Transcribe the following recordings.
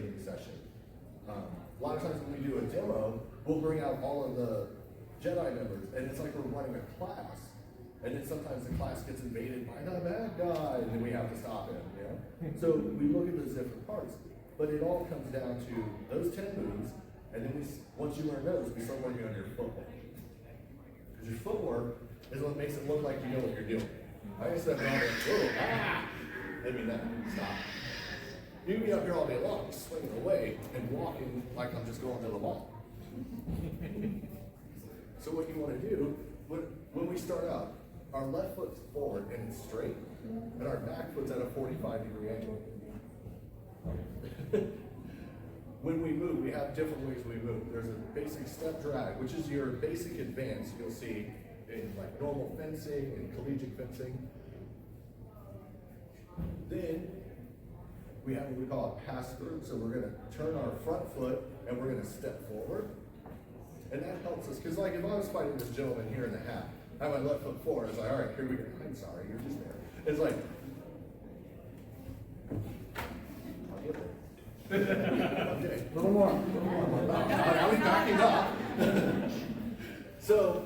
training session. A lot of times when we do a demo, we'll bring out all of the Jedi members, and it's like we're running a class. And then sometimes the class gets invaded by the bad guy, and then we have to stop him, you know? So we look at those different parts, but it all comes down to those 10 moves, and then once you learn those, we start working on your footwork. Because your footwork is what makes it look like you know what you're doing. I just said, whoa, ah! I mean, that, stop. You can be up here all day long, swinging away, and walking like I'm just going to the mall. So what you want to do, when we start out, our left foot's forward and it's straight, and our back foot's at a 45-degree angle. When we move, we have different ways we move. There's a basic step drag, which is your basic advance you'll see in like normal fencing and collegiate fencing. Then we have what we call a pass through. So we're going to turn our front foot and we're going to step forward. And that helps us, because like if I was fighting this gentleman here in the hat, I have my left foot forward, it's like, all right, here we go. I'm sorry, you're just there. It's like, I'll get there. Okay, a little more. Now he's backing up. So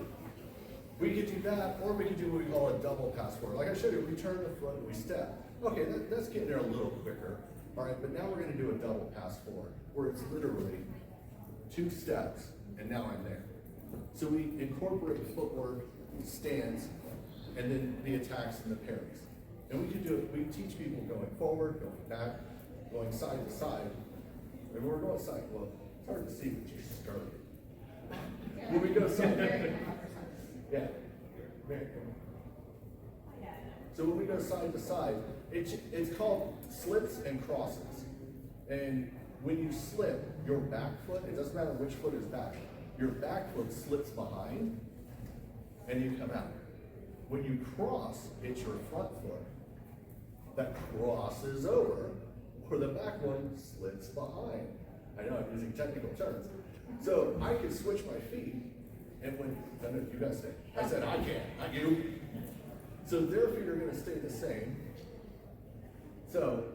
we could do that, or we could do what we call a double pass forward. Like I showed you, we turn the foot and we step. Okay, that's getting there a little quicker. All right, but now we're going to do a double pass forward, where it's literally 2 steps, and now I'm there. So we incorporate footwork, stance, and then the attacks and the parries. And we can do it, we teach people going forward, going back, going side to side. And when we're going side, well, it's hard to see, but you're scurrying. When we go side, yeah. So when we go side to side, it's called slips and crosses. And when you slip, your back foot, it doesn't matter which foot is back, your back foot slips behind and you come out. When you cross, it's your front foot that crosses over, or the back one slips behind. I know I'm using technical terms. So I can switch my feet, and when, I know you guys say, I said I can't, not you. So their feet are going to stay the same. So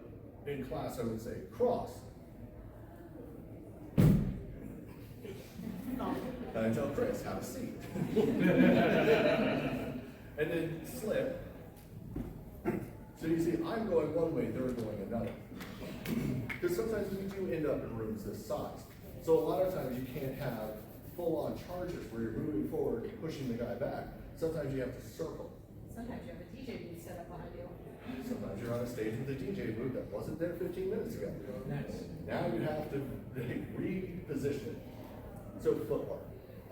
in class I would say cross. And I tell Chris, have a seat. And then slip. So you see, I'm going one way, they're going another. Because sometimes we do end up in rooms this size. So a lot of times you can't have full-on charges where you're moving forward and pushing the guy back. Sometimes you have to circle. Sometimes you have a DJ booth set up behind you. Sometimes you're on a stage with a DJ booth that wasn't there 15 minutes ago. Nice. Now you have to reposition. So footwork.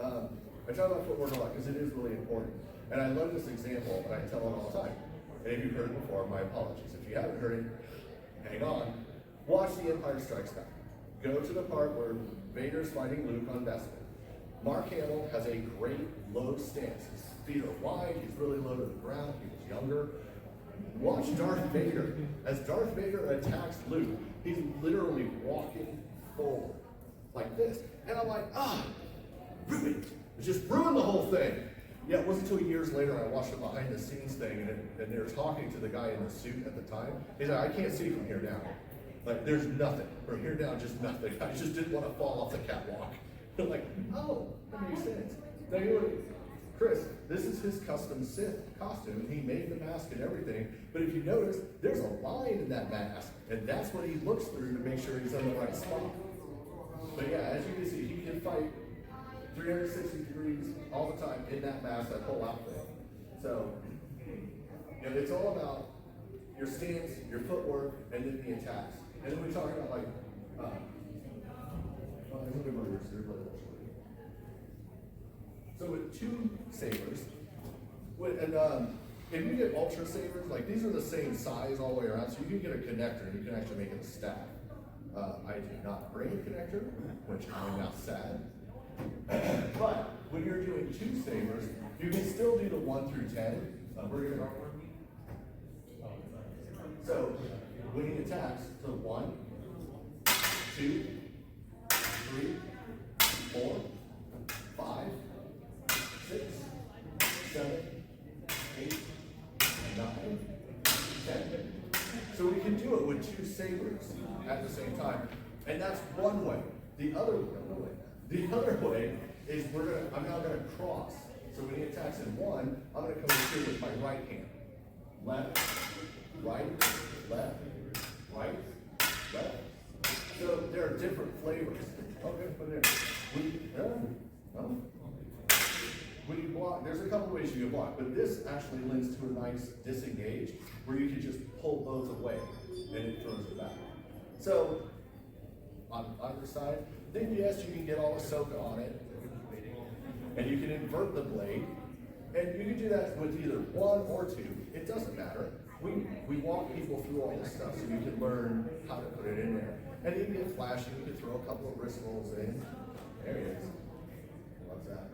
I talk about footwork a lot because it is really important. And I love this example, and I tell it all the time. And if you've heard it before, my apologies. If you haven't heard it, hang on. Watch The Empire Strikes Back. Go to the part where Vader's fighting Luke on Bespin. Mark Hamill has a great low stance. His feet are wide, he's really low to the ground, he was younger. Watch Darth Vader. As Darth Vader attacks Luke, he's literally walking forward like this. And I'm like, ruined. It just ruined the whole thing. Yeah, it wasn't until years later I watched a behind the scenes thing and they were talking to the guy in the suit at the time. He's like, I can't see from here down. Like, there's nothing. From here down, just nothing. I just didn't want to fall off the catwalk. I'm like, oh, that makes sense. Now Chris, this is his custom Sith costume, and he made the mask and everything. But if you notice, there's a line in that mask, and that's what he looks through to make sure he's on the right spot. But yeah, as you can see, he can fight 360 degrees all the time in that mask, that whole outfit. So, you know, it's all about your stance, your footwork, and then the attacks. And then we talk about like, so with 2 sabers, and if you get ultra sabers, like these are the same size all the way around, so you can get a connector and you can actually make it a staff. I did not bring a connector, which I'm now sad. But when you're doing 2 sabers, you can still do the 1 through 10. We're gonna. So when he attacks, so 1, 2, 3, 4, 5, 6, 7, 8, 9, 10. So we can do it with 2 sabers at the same time. And that's one way. The other way is I'm now gonna cross. So when he attacks in one, I'm gonna come in here with my right hand. Left, right, left, right, left. So there are different flavors. Okay, put it in. When you block, there's a couple ways you can block, but this actually lends to a nice disengage where you can just pull both away and it throws it back. So on either side, then yes, you can get all the soak on it, and you can invert the blade, and you can do that with either one or two. It doesn't matter. We walk people through all this stuff so you can learn how to put it in there. And you can get flashing, you can throw a couple of bristles in. There it is. What's that?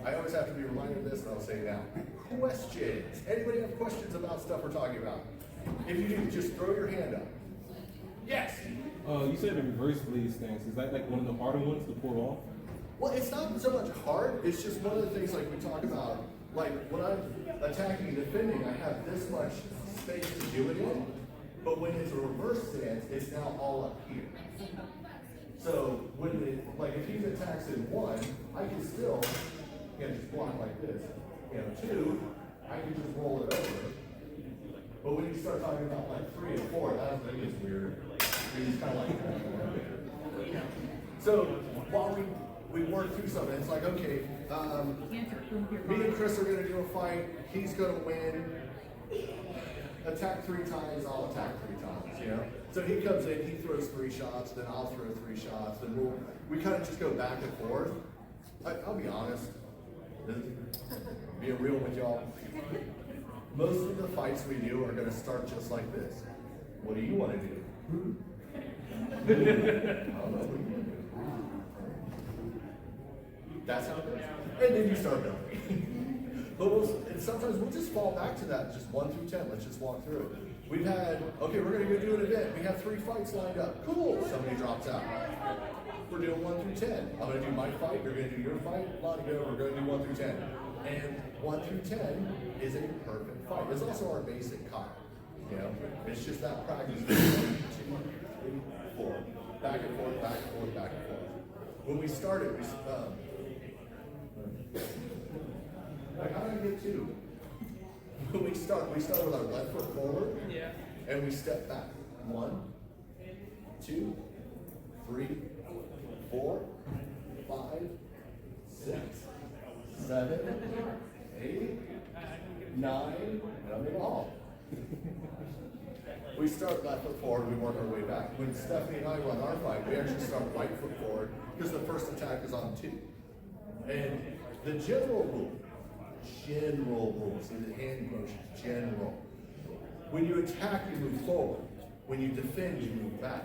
I always have to be reminded of this, and I'll say it now. Questions. Anybody have questions about stuff we're talking about? If you do, just throw your hand up. Yes? You said the reverse blade stance. Is that like one of the harder ones to pull off? Well, it's not so much hard, it's just one of the things like we talk about, like when I'm attacking and defending, I have this much space to do it in, but when it's a reverse stance, it's now all up here. So when like if he attacks in one, I can still, just block like this. Two, I can just roll it over. But when you start talking about like 3 and 4, that gets weird. It's kind of like so while we work through something, it's like, okay, me and Chris are going to do a fight. He's going to win. Attack 3 times, I'll attack 3 times, So he comes in, he throws 3 shots, then I'll throw 3 shots, then we kind of just go back and forth. I'll be honest, being real with y'all, most of the fights we do are going to start just like this. What do you want to do? I don't know, what do you want to do? That's how it goes. And then you start building. But sometimes we'll just fall back to that, just 1 through 10. Let's just walk through it. We've had, okay, we're going to go do an event. We have 3 fights lined up. Cool. Somebody drops out. We're doing 1 through 10. I'm going to do my fight. You're going to do your fight. We're going to do 1 through 10. And 1 through 10 is a perfect fight. It's also our basic kyle. It's just that practice. 1, 2, 3, 4. Back and forth, back and forth, back and forth. When we started, like how did I get 2? When we start with our left foot forward, and we step back. 1, 2, 3, 4, 5, 6, 7, 8, 9, and I'm in the hall. We start left foot forward, we work our way back. When Stephanie and I run our fight, we actually start right foot forward because the first attack is on 2. And the general rule, see the hand motion, general. When you attack, you move forward. When you defend, you move back.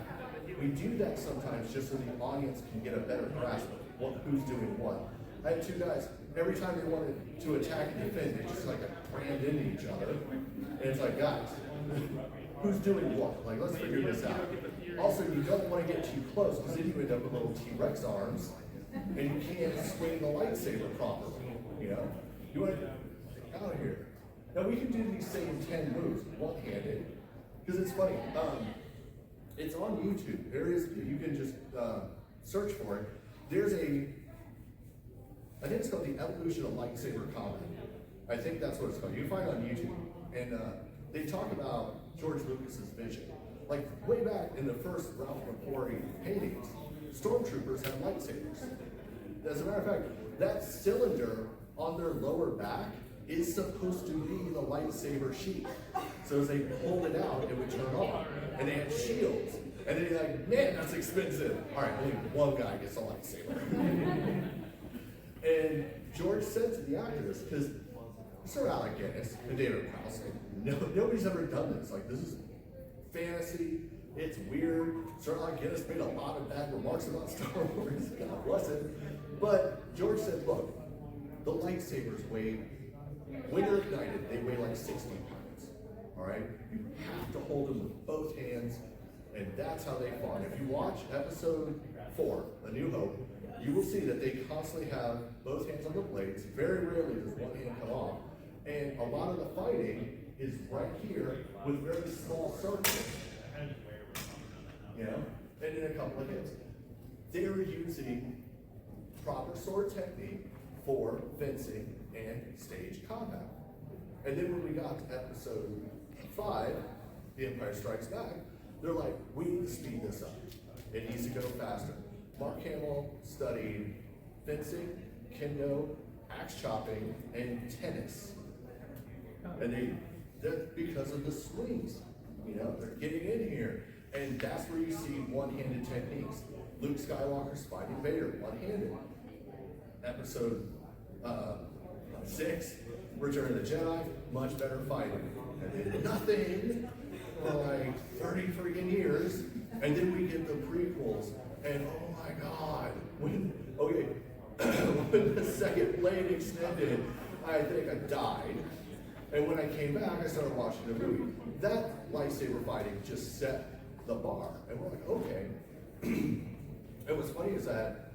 We do that sometimes just so the audience can get a better grasp of who's doing what. I had 2 guys, every time they wanted to attack and defend, they just like rammed into each other. And it's like, guys, who's doing what? Like, let's figure this out. Also, you don't want to get too close because then you end up with little T-Rex arms and you can't swing the lightsaber properly, You want to get out of here. Now, we can do these same 10 moves one-handed because it's funny. It's on YouTube. You can just search for it. There's I think it's called The Evolution of Lightsaber Combat. I think that's what it's called. You can find it on YouTube. And they talk about George Lucas's vision. Like way back in the first Ralph McQuarrie paintings, stormtroopers had lightsabers. As a matter of fact, that cylinder on their lower back is supposed to be the lightsaber sheath. So as they pulled it out, it would turn on. And they had shields. And they're like, man, that's expensive. All right, only one guy gets a lightsaber. And George said to the actors, because Sir Alec Guinness and David Prowse, nobody's ever done this. Like, this is fantasy. It's weird. Sir Alec Guinness made a lot of bad remarks about Star Wars. God bless him. But George said, look, the lightsabers weigh, when they're ignited, they weigh like 60 pounds. All right? You have to hold them with both hands, and that's how they fought. If you watch episode 4, A New Hope, you will see that they constantly have both hands on the blades. Very rarely does one hand come off. And a lot of the fighting is right here with very small circles. You know, and then a couple of hits. They're using proper sword technique for fencing and stage combat. And then when we got to episode 5, The Empire Strikes Back, they're like, we need to speed this up. It needs to go faster. Mark Hamill studied fencing, kendo, axe chopping, and tennis. And that's because of the swings. You know, they're getting in here. And that's where you see one-handed techniques. Luke Skywalker's fighting Vader, one-handed. Episode 6, Return of the Jedi, much better fighting. And then nothing for like 30 freaking years. And then we get the prequels. And oh my God, when the second blade extended, I think I died. And when I came back, I started watching the movie. That lightsaber fighting just set the bar. And we're like, okay. And what's funny is that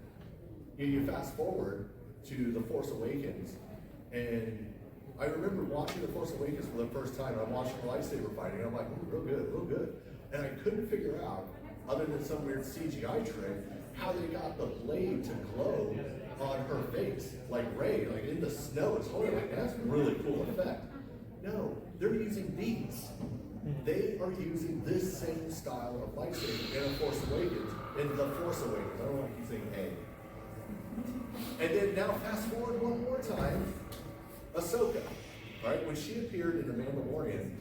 you fast forward to The Force Awakens, and I remember watching The Force Awakens for the first time, and I'm watching lightsaber fighting, and I'm like, ooh, real good, real good. And I couldn't figure out, other than some weird CGI trick, how they got the blade to glow on her face, like Rey, like in the snow. It's holding like that's a really cool effect. No, they're using these. They are using this same style of lightsaber in The Force Awakens. In The Force Awakens, I don't want to keep saying A. And then now fast forward one more time, Ahsoka, right? When she appeared in The Mandalorian,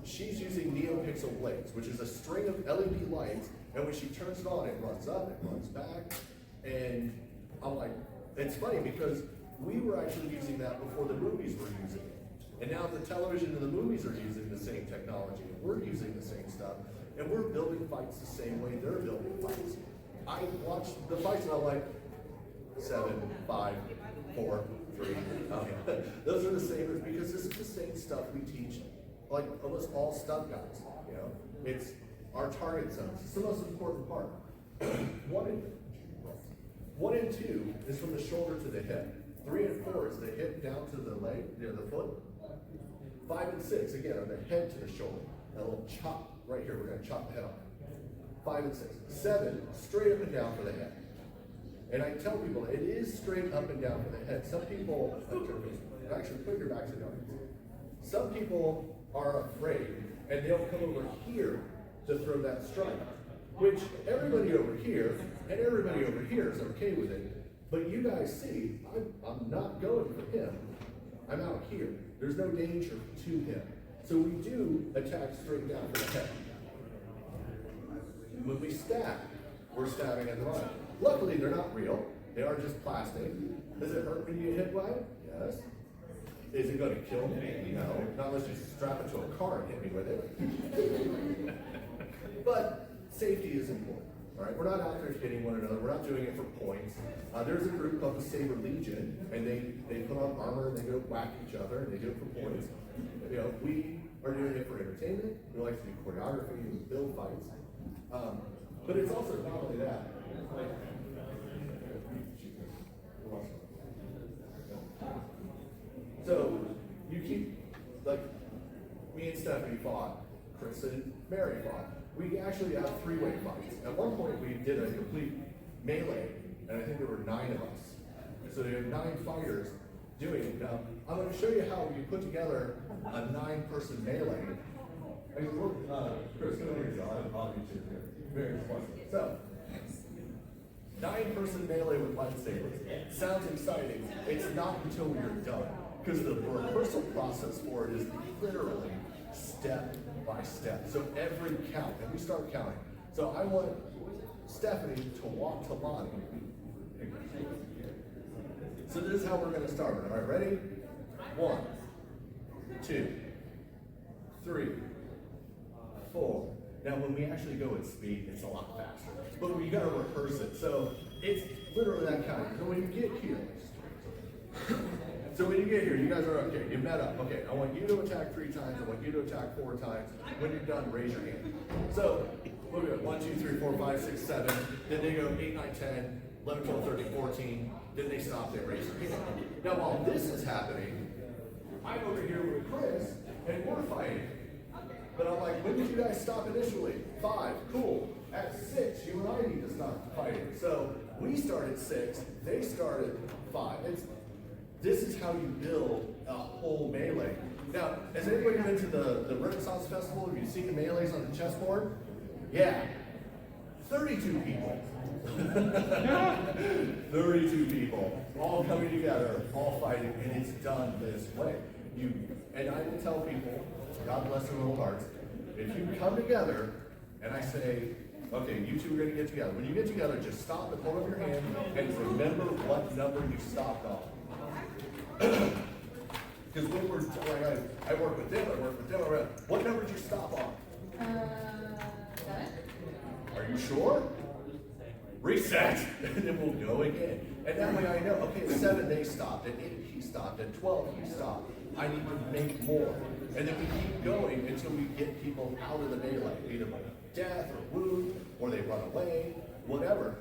she's using NeoPixel blades, which is a string of LED lights, and when she turns it on, it runs up, it runs back, and I'm like, it's funny because we were actually using that before the movies were using it. And now the television and the movies are using the same technology, and we're using the same stuff, and we're building fights the same way they're building fights. I watched the fights and I'm like, 7, 5, 4, 3. Those are the same, because this is the same stuff we teach, like almost all stunt guys. You know, it's our target zones. It's the most important part. 1 and 2 is from the shoulder to the hip. 3 and 4 is the hip down to the leg, near the foot. 5 and 6, again, are the head to the shoulder. That little chop right here, we're going to chop the head off. 5 and 6. 7, straight up and down for the head. And I tell people, it is straight up and down for the head. Some people, actually put your backs down. Some people are afraid, and they'll come over here to throw that strike. Which everybody over here, and everybody over here is okay with it. But you guys see, I'm not going for him. I'm out here. There's no danger to him. So we do attack straight down for the head. When we stab, we're stabbing at the bottom. Luckily, they're not real. They are just plastic. Does it hurt when you get hit by it? Yes. Is it going to kill me? No. Not unless you strap it to a car and hit me with it. But safety is important. All right? We're not out there hitting one another. We're not doing it for points. There's a group called the Saber Legion, and they put on armor and they go whack each other and they do it for points. You know, we are doing it for entertainment. We like to do choreography and build fights. But it's also not only that. So you keep, like, me and Stephanie fought, Chris and Mary fought. We actually have 3-way fights. At one point we did a complete melee, and I think there were 9 of us. So there are 9 fighters doing it. Now, I'm going to show you how you put together a 9-person melee. Chris, come over here, I'll get you here. Very responsive. So, 9-person melee with lightsabers. Sounds exciting. It's not until we're done. Because the rehearsal process for it is literally step by step. So every count, and we start counting. So I want Stephanie to walk to Lonnie. So this is how we're going to start. All right, ready? 1, 2, 3, 4. Now, when we actually go at speed, it's a lot faster. But we got to rehearse it. So it's literally that kind. So when you get here, you guys are okay. You met up. Okay, I want you to attack 3 times. I want you to attack 4 times. When you're done, raise your hand. So we'll go 1, 2, 3, 4, 5, 6, 7. Then they go 8, 9, 10, 11, 12, 13, 14. Then they stop. They raise their hand. Now, while this is happening, I'm over here with Chris, and we're fighting. But I'm like, when did you guys stop initially? 5, cool. At 6, you and I need to stop fighting. So we start at 6, they start at 5. This is how you build a whole melee. Now, has anybody been to the Renaissance Festival? Have you seen the melees on the chessboard? Yeah. 32 people. 32 people, all coming together, all fighting, and it's done this way. And I will tell people, God bless their little hearts, if you come together and I say, okay, you two are going to get together. When you get together, just stop and hold up your hand and remember what number you stopped on. Because when we're like, I work with them, what number did you stop on? 7. Are you sure? Reset, and then we'll go again. And that way I know, okay, at 7 they stopped, at 8 he stopped, at 12 he stopped. I need to make more. And then we keep going until we get people out of the melee, either by death or wound, or they run away, whatever.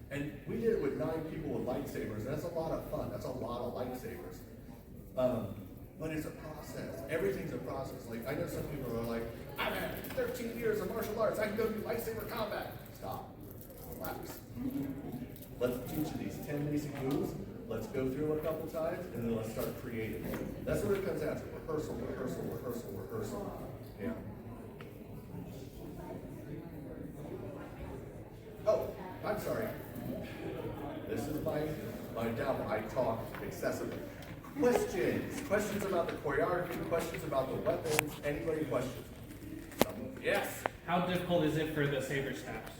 And we did it with 9 people with lightsabers, and that's a lot of fun. That's a lot of lightsabers. But it's a process. Everything's a process. Like, I know some people are like, I've had 13 years of martial arts. I can go do lightsaber combat. Stop. Relax. Let's teach you these 10 basic moves. Let's go through them a couple times, and then let's start creating. That's what it comes down to. Rehearsal, rehearsal, rehearsal, rehearsal. Yeah. Oh, I'm sorry. This is my downfall. I talk excessively. Questions about the choreography, questions about the weapons, anybody questions? Yes? How difficult is it for the saber staffs?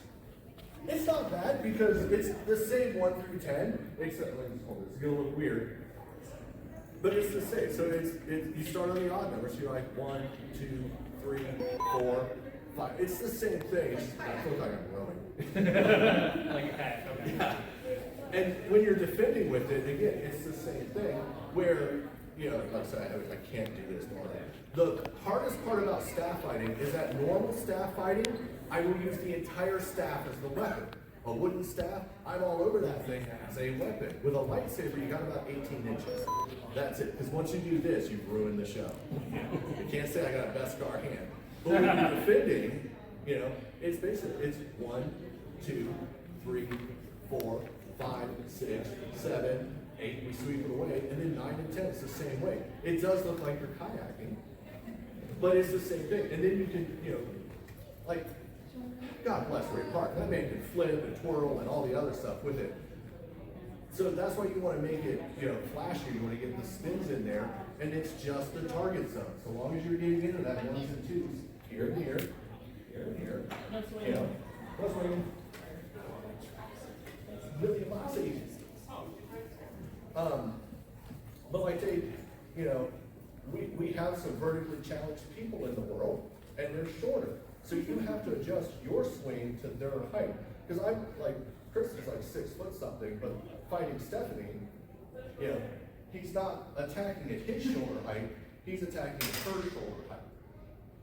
It's not bad because it's the same 1 through 10, except, let me just hold this, it's gonna look weird. But it's the same, so you start on the odd number, so you're like 1, 2, 3, 4, 5. It's the same thing, I feel like I'm rowing. Like a hat, okay. Yeah. And when you're defending with it, again, it's the same thing where, you know, like I said, I can't do this more. The hardest part about staff fighting is that normal staff fighting, I will use the entire staff as the weapon. A wooden staff, I'm all over that thing as a weapon. With a lightsaber, you got about 18 inches. That's it. Because once you do this, you've ruined the show. You can't say I got a Beskar hand. But when you're defending, you know, it's basically, it's 1, 2, 3, 4, 5, 6, 7, 8, we sweep it away, and then 9 and 10, it's the same way. It does look like you're kayaking, but it's the same thing. And then you can, you know, like, God bless Ray Park, that man can flip and twirl and all the other stuff with it. So that's why you want to make it, you know, flashy. You want to get the spins in there, and it's just the target zone. So long as you're getting into that 1s and 2s, here and here, here and here, you know, that's why you million bucks easy. But like they, you know, we have some vertically challenged people in the world, and they're shorter. So you have to adjust your swing to their height. Because I'm like, Chris is like 6 foot something, but fighting Stephanie, you know, he's not attacking at his shoulder height, he's attacking at her shoulder height.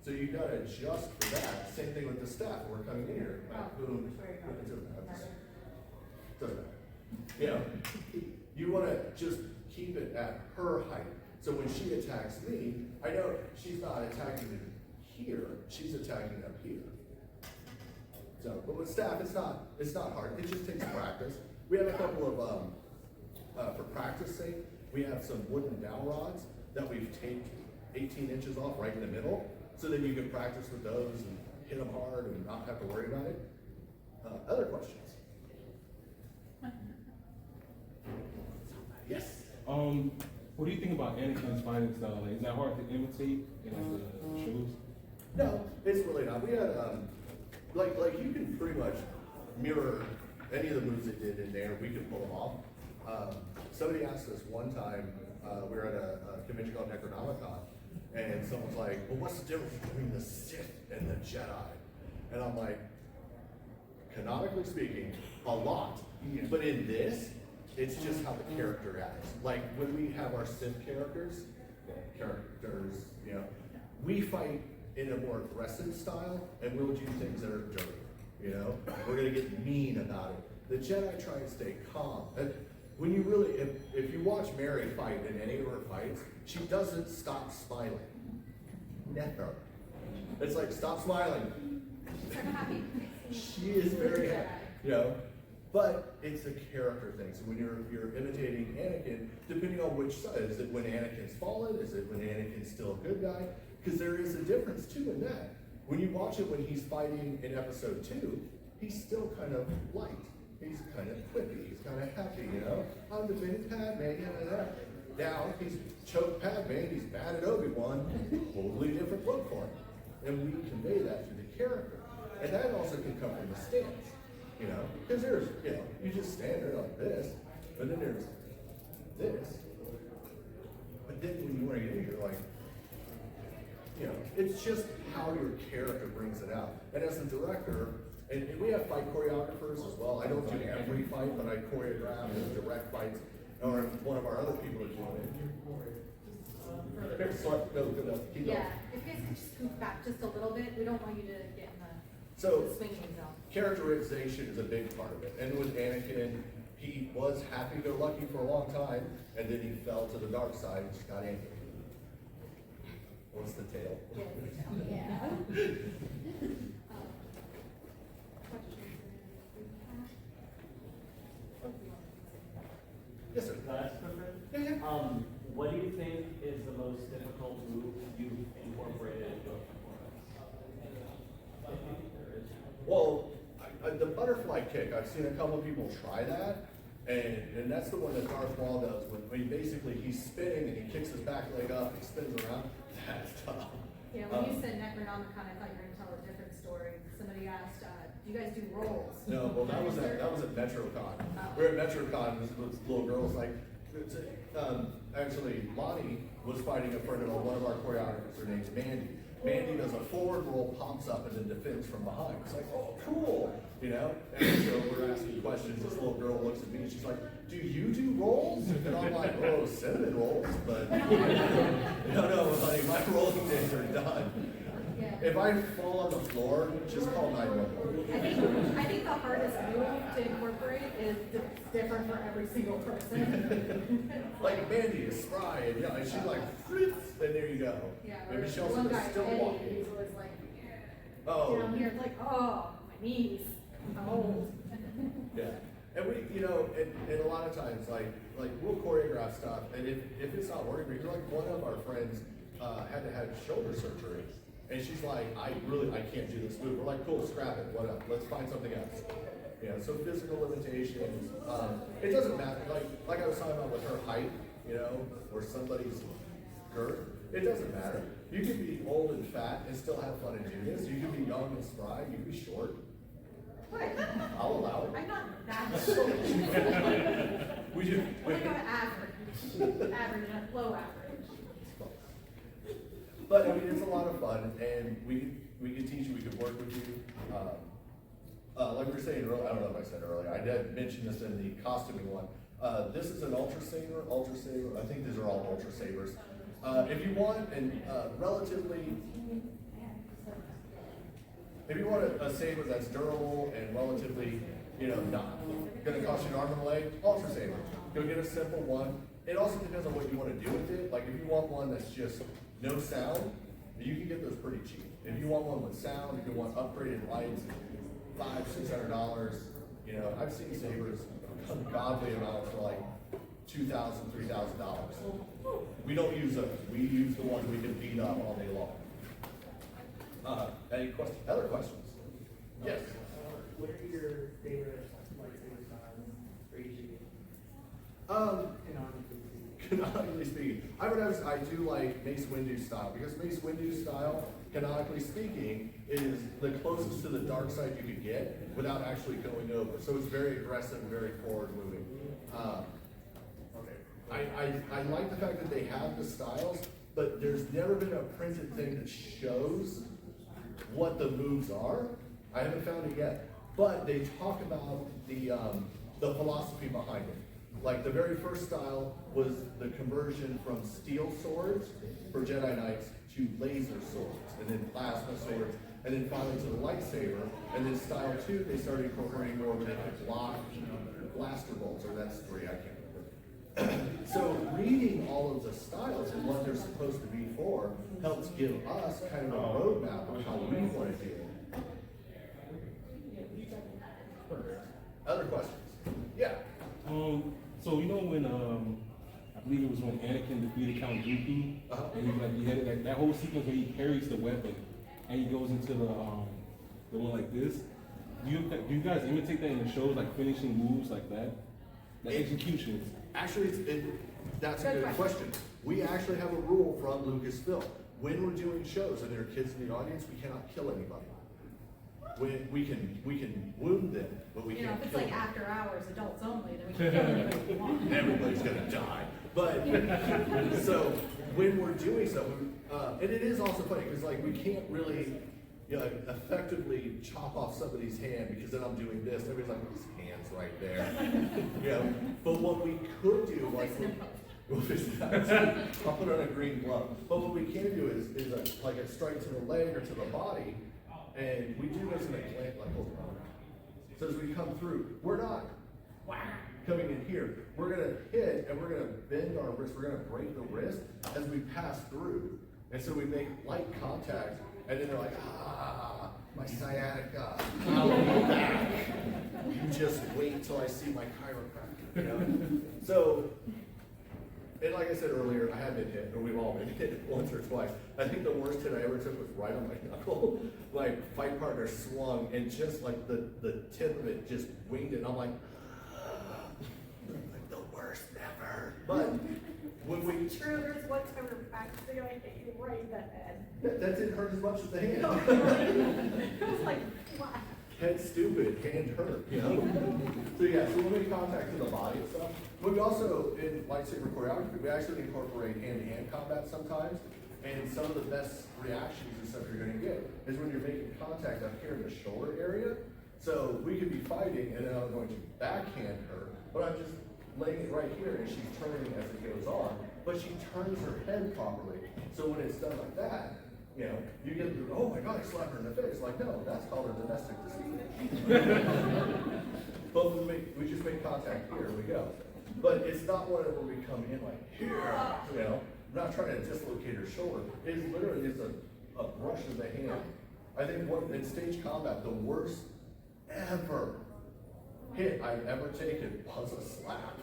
So you gotta adjust for that. Same thing with the staff. We're coming in here. Boom. Doesn't matter. You know, you wanna just keep it at her height. So when she attacks me, I know she's not attacking me here, she's attacking up here. So, but with staff, it's not hard. It just takes practice. We have a couple of, for practice sake, we have some wooden dowel rods that we've taped 18 inches off right in the middle, so that you can practice with those and hit them hard and not have to worry about it. Other questions? Yes. What do you think about Anakin's fighting style? Like, is that hard to imitate in like the shows? No, it's really not. We had like you can pretty much mirror any of the moves they did in there. We could pull them off. Somebody asked us one time, we were at a convention called Necronomicon, and someone's like, well, what's the difference between the Sith and the Jedi? And I'm like, canonically speaking, a lot. But in this, it's just how the character acts. Like when we have our Sith characters, you know, we fight in a more aggressive style, and we'll do things that are dirty. You know, we're gonna get mean about it. The Jedi try and stay calm. And when you really, if you watch Mary fight in any of her fights, she doesn't stop smiling. never. It's like, stop smiling. She's like happy. She is very happy, you know. But it's a character thing. So when you're imitating Anakin, depending on which side, is it when Anakin's fallen? Is it when Anakin's still a good guy? Because there is a difference too in that. When you watch it when he's fighting in episode 2, he's still kind of light. He's kind of quippy. He's kind of happy, you know. I'm defending Padme, Now he's choked Padme and he's mad at Obi-Wan. Totally different look for him. And we convey that through the character. And that also can come from the stance. You know, because there's, you know, you just stand there like this, but then there's this. But then when you want to get in, you're like, you know, it's just how your character brings it out. And as a director, and we have fight choreographers as well. I don't do every fight, but I choreograph and direct fights, or one of our other people is doing it. Here, sorry, no, good enough. Keep going. Yeah, if you guys could just scoot back just a little bit, we don't want you to get in So, the swinging zone. characterization is a big part of it. And with Anakin, he was happy-go-lucky for a long time, and then he fell to the dark side and just got angry. What's the tale? Yeah. Yes, sir. Last question. Yeah. What do you think is the most difficult move you've incorporated into a performance? Well, the butterfly kick, I've seen a couple of people try that, and that's the one that Darth Maul does when basically he's spinning and he kicks his back leg up, he spins around. That's tough. Yeah, when you said Necronomicon, I thought you were going to tell a different story. Somebody asked, do you guys do rolls? No, well, that was at MetroCon. Oh. We were at MetroCon, this little girl was like, actually, Lonnie was fighting a friend of one of our choreographers, her name's Mandy. Mandy does a forward roll, pops up, and then defends from behind. It's like, oh, cool, you know? And so we're asking questions. This little girl looks at me and she's like, do you do rolls? And I'm like, oh, cinnamon rolls, but no, honey, my rolling days are done. Yeah. If I fall on the floor, just call 911. I think the hardest move to incorporate is different for every single person. Like Mandy is spry, and yeah, and she's like, Fritz, and there you go. Yeah, Maybe or Chelsea one is guy, still Eddie, walking. he was like, Oh. down here, it's like, oh, my knees, I'm old. Yeah, and we, you know, and a lot of times, like we'll choreograph stuff, and if it's not working, because like one of our friends had to have shoulder surgery, and she's like, I can't do this move. We're like, cool, scrap it, whatever, let's find something else. Yeah, so physical limitations, it doesn't matter, like I was talking about with her height, you know, or somebody's girth, it doesn't matter. You can be old and fat and still have fun and do this. You can be young and spry, you can be short. What? I'll allow it. I'm not that short. We do. We're like on average, low average. But I mean, it's a lot of fun, and we can teach you, we can work with you. Like we were saying earlier, I don't know if I said earlier, I did mention this in the costuming one. This is an Ultra Saber. I think these are all Ultra Sabers. If you want a saber that's durable and relatively, you know, not gonna cost you an arm and a leg, Ultra Saber. Go get a simple one. It also depends on what you want to do with it. Like if you want one that's just no sound, you can get those pretty cheap. If you want one with sound, if you want upgraded lights, $500-600. You know, I've seen sabers ungodly amounts for like $2,000, $3,000. We don't use those. We use the ones we can beat up all day long. Any questions? Other questions? Yes. What are your favorite lightsaber styles for each of you? Canonically speaking, I do like Mace Windu style, because Mace Windu style, canonically speaking, is the closest to the dark side you could get without actually going over. So it's very aggressive, very forward moving. I like the fact that they have the styles, but there's never been a printed thing that shows what the moves are. I haven't found it yet, but they talk about the philosophy behind it. Like the very first style was the conversion from steel swords for Jedi Knights to laser swords, and then plasma swords, and then finally to the lightsaber. And then style 2, they started incorporating more where they could block blaster bolts, or that's 3, I can't remember. So reading all of the styles and what they're supposed to be for helps give us kind of a roadmap of how we want to do it. Other questions? Yeah. So you know when I believe it was when Anakin defeated Count Dooku, and he like he had that whole sequence where he carries the weapon and he goes into the one like this. Do you guys imitate that in the shows, like finishing moves like that, like executions? Actually, that's a good question. We actually have a rule from Lucasfilm. When we're doing shows and there are kids in the audience, we cannot kill anybody. We can wound them, but we You know, can't if it's kill like them. after hours, adults only, then we can kill anybody we want. Everybody's gonna die. But so when we're doing stuff, and it is also funny because like we can't really, you know, effectively chop off somebody's hand because then I'm doing this. Everybody's like, his hand's right there. You know. But what we could do, like, we'll fix it out. I'll put on a green glove. But what we can do is like a strike to the leg or to the body, and we do this in a glance, like hold on. So as we come through, we're not coming in here. We're gonna hit and we're gonna bend our wrist. We're gonna break the wrist as we pass through. And so we make light contact, and then they're like, my sciatica, I'll be back. You just wait till I see my chiropractor, you know? So, and like I said earlier, I have been hit, or we've all been hit once or twice. I think the worst hit I ever took was right on my knuckle. My fight partner swung, and just like the tip of it just winged it, and I'm like the worst ever. But when we True, there's one time we're practicing, I hit you right in the head. that didn't hurt as much as the hand. It was like, wow. Head stupid, hand hurt, you know? So yeah, so when we contact to the body and stuff, but we also, in lightsaber choreography, we actually incorporate hand-to-hand combat sometimes, and some of the best reactions and stuff you're gonna get is when you're making contact up here in the shoulder area. So we could be fighting, and then I'm going to backhand her, but I'm just laying it right here, and she's turning as it goes on, but she turns her head properly. So when it's done like that, you know, you get the, oh my God, I slapped her in the face. Like, no, that's called a domestic dispute. But we just make contact here, we go. But it's not one where we come in like here, you know. I'm not trying to dislocate her shoulder. It's literally just a brush of the hand. I think in stage combat, the worst ever hit I've ever taken was a slap.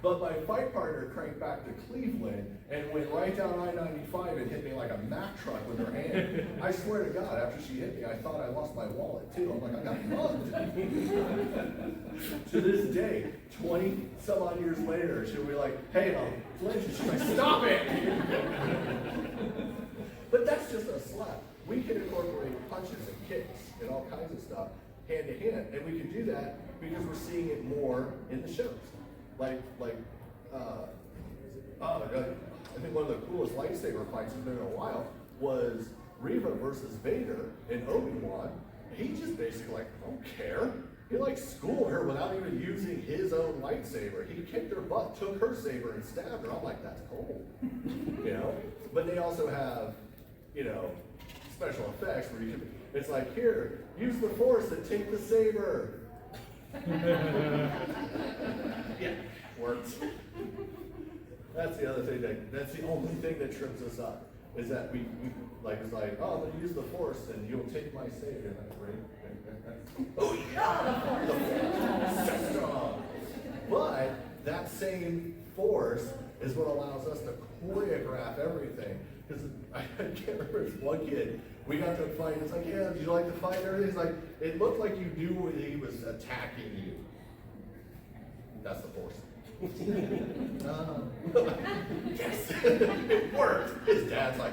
But my fight partner cranked back to Cleveland and went right down I-95 and hit me like a Mack truck with her hand. I swear to God, after she hit me, I thought I lost my wallet too. I'm like, I got mugged. To this day, 20 some odd years later, she'll be like, hey, Flinch, she's like, stop it! But that's just a slap. We can incorporate punches and kicks and all kinds of stuff hand to hand, and we can do that because we're seeing it more in the shows. I think one of the coolest lightsaber fights we've been in a while was Reva versus Vader in Obi-Wan. He just basically like, I don't care. He like schooled her without even using his own lightsaber. He kicked her butt, took her saber and stabbed her. I'm like, that's cool. You know? But they also have, you know, special effects where you can, it's like, here, use the force and take the saber. Yeah, works. That's the other thing that's the only thing that trips us up is that we like it's like, oh, I'm gonna use the force and you'll take my savior. And that's right. Oh yeah, the force. But that same force is what allows us to choreograph everything. Because I can't remember this one kid. We got to a fight. It's like, yeah, did you like the fight? And everything. It's like, it looked like you knew when he was attacking you. That's the force. Yes, it worked. His dad's like,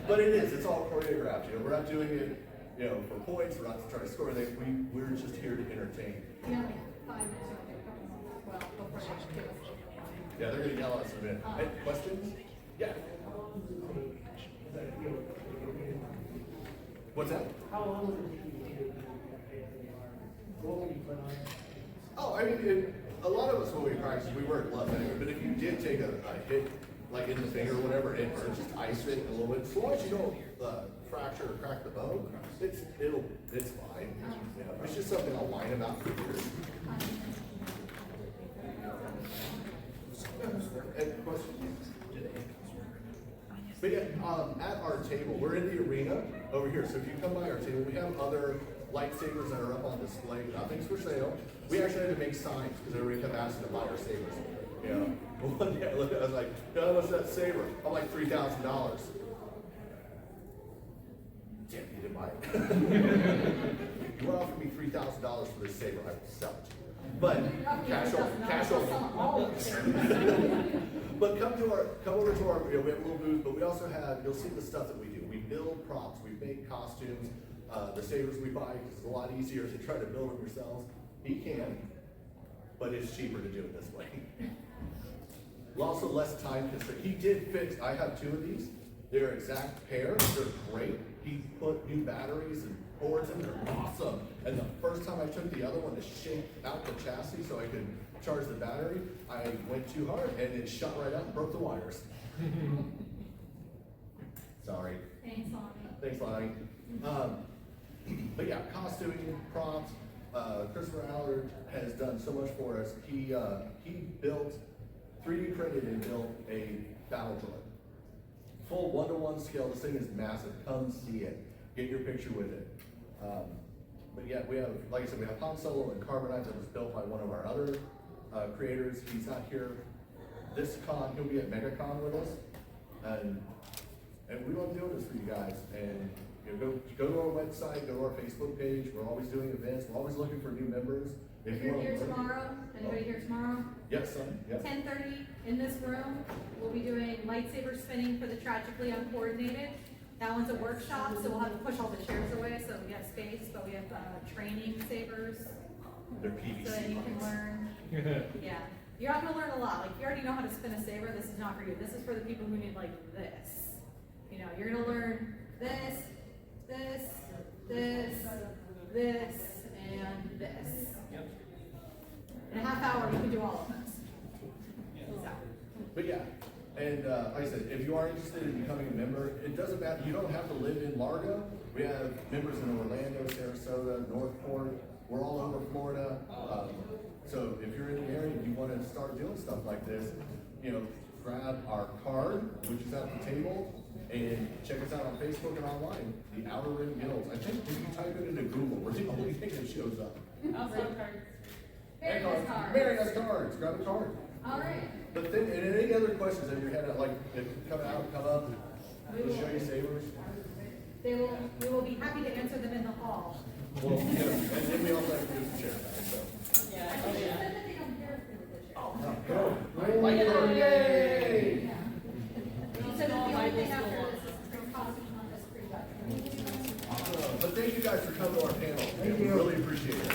but it is. It's all choreographed. You know, we're not doing it, you know, for points. We're not trying to score anything. We're just here to entertain. We only have 5 minutes to well, before they give us. Yeah, they're gonna yell at us in a minute. Hey, questions? Yeah. What's that? How long does it take you to do what would you put on it? Oh, I mean, a lot of us when we practice, we wear gloves anyway, but if you did take a hit, like in the finger or whatever, and just ice it a little bit, so long as you don't fracture or crack the bone, it's fine. You know, it's just something I'll whine about for years. Any questions? But yeah, at our table, we're in the arena over here. So if you come by our table, we have other lightsabers that are up on display. Nothing's for sale. We actually had to make signs because everybody kept asking to buy our sabers. You know, one day I looked at it, I was like, "How much that saber?" I'm like, $3,000. Damn, you didn't buy it. You want to offer me $3,000 for this saber? I will sell it. But cash only. But come over to our, we have a little booth, but we also have, you'll see the stuff that we do. We build props, we make costumes, the sabers we buy, because it's a lot easier to try to build them yourselves. He can, but it's cheaper to do it this way. Also less time consuming. He did fix, I have 2 of these. They're exact pair, they're great. He put new batteries and boards in, they're awesome. And the first time I took the other one to shake out the chassis so I could charge the battery, I went too hard and it shut right out and broke the wires. Sorry. Thanks, Lonnie. Thanks, Lonnie. But yeah, costuming, props. Christopher Allard has done so much for us. He built, 3D printed and built a battle droid. Full 1-to-1 scale. This thing is massive. Come see it. Get your picture with it. But yeah, we have, like I said, we have Han Solo and Carbonite that was built by one of our other creators. He's not here this con. He'll be at MegaCon with us, and we love doing this for you guys. And you know, go to our website, go to our Facebook page. We're always doing events. We're always looking for new members. If you're here tomorrow, anybody here tomorrow? Yes, son. Yes. 10:30 in this room, we'll be doing lightsaber spinning for the Tragically Uncoordinated. That one's a workshop, so we'll have to push all the chairs away so we have space, but we have training sabers. They're PVC. So that you can learn. Yeah. You're not gonna learn a lot. Like, if you already know how to spin a saber, this is not for you. This is for the people who need like this. You know, you're gonna learn this, this, this, this, and this. In a half hour, you can do all of those. So. But yeah, and like I said, if you are interested in becoming a member, it doesn't matter. You don't have to live in Largo. We have members in Orlando, Sarasota, Northport. We're all over Florida. So if you're in the area and you want to start doing stuff like this, you know, grab our card, which is at the table, and check us out on Facebook and online. The Outer Rim Guilds. I think if you type it into Google, we're the only thing that shows up. Very nice cards. Very nice cards. Grab a card. All right. But then, and any other questions in your head, like, if you come up, we'll show you sabers. We will be happy to answer them in the hall. Well, yeah, and then we also have to do some share time, so. Yeah. I think said that they don't care if they're with the chair. Oh, no. Yay! So the only thing after this is some costume on this pre-production. But thank you guys for coming to our panel. We really appreciate it.